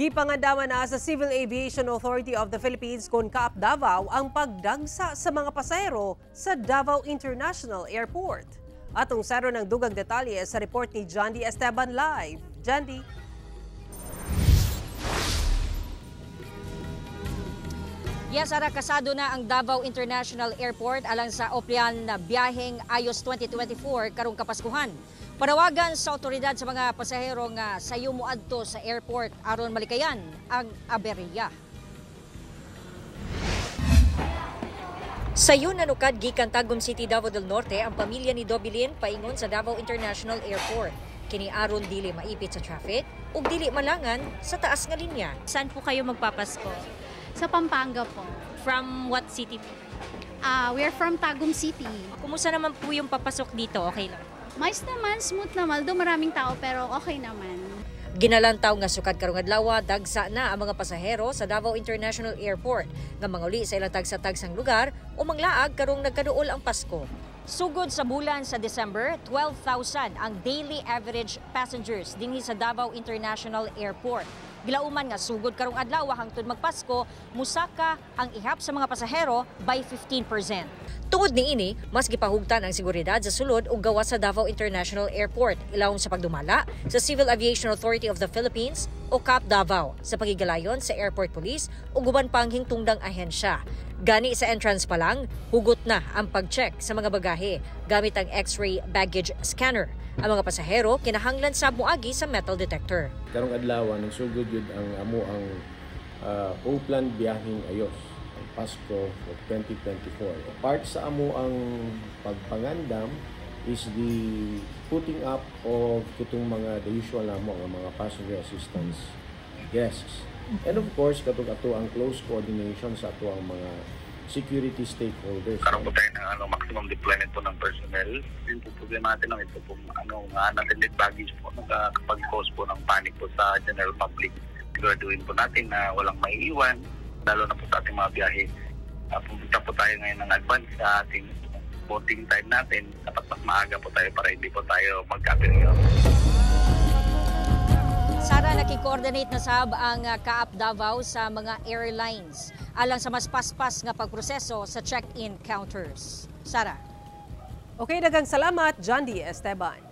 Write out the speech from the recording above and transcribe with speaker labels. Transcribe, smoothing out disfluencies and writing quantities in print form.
Speaker 1: Gipangandaman na sa Civil Aviation Authority of the Philippines kung Kaap Davao ang pagdagsa sa mga pasahero sa Davao International Airport. Atong saro ng dugang detalye sa report ni Jandy Esteban live. Jandy.
Speaker 2: Yes, Ara, kasado na ang Davao International Airport alang sa oplan na biyaheng Ayos 2024 karong Kapaskuhan. Panawagan sa otoridad sa mga pasahero nga sayo moadto sa airport aron malikayan ang aberya. Sayo nanukad gikan Tagum City, Davao del Norte ang pamilya ni Dobilin paingon sa Davao International Airport. Kini aron dili maipit sa traffic ug dili malangan sa taas nga linya.
Speaker 3: Saan po kayo magpapasko?
Speaker 4: Sa Pampanga po.
Speaker 3: From what city po?
Speaker 4: We're from Tagum City.
Speaker 3: Kumusta naman po yung papasok dito? Okay lang?
Speaker 4: Mais naman, smooth naman. Although maraming tao pero okay naman.
Speaker 2: Ginalantaw nga sukad karong adlaw dagsa na ang mga pasahero sa Davao International Airport nga manguli sa ilang tagsa-tagsang lugar o manglaag karong nagkaduol ang Pasko. Sugod sa bulan sa December, 12,000 ang daily average passengers dinhi sa Davao International Airport. Gilauman nga sugod karong adlaw hangtod magpasko, musaka ang ihap sa mga pasahero by 15%. Tungod niini, mas gipahugtan ang seguridad sa sulod ug gawas sa Davao International Airport ilawom sa pagdumala sa Civil Aviation Authority of the Philippines o CAAP Davao sa pagigalayon sa airport police ug uban pang hingtungdang ahensya. Gani sa entrance pa lang, hugot na ang pag-check sa mga bagahe gamit ang X-ray baggage scanner. Ang mga pasahero kinahanglan sab moagi sa metal detector.
Speaker 5: Karong adlaw nagsugod yun ang amo ang Oplan biyaheng Ayos Pasko of 2024. Part sa amo ang pagpangandam is the putting up of itong mga the usual namo ang mga passenger assistance guests. And of course, katong ato ang close coordination sa ato ang mga security stakeholders.
Speaker 6: Karoon po tayo ng maximum deployment po ng personnel. Yung po problema natin ng ito po unattended baggage po nakakapag-cause po ng panic po sa general public. Siguraduhin po natin na walang maiiwan, lalo na po sa ating mga biyahe. Pumunta po tayo ngayon ng advance sa ating boarding time natin. Dapat mas maaga po tayo para hindi po tayo magka-aberya.
Speaker 2: Sara, nakikoordinate na sab ang CAAP Davao sa mga airlines alang sa mas paspas nga pagproseso sa check-in counters. Sara.
Speaker 1: Okay, daghang salamat, Jandy Esteban.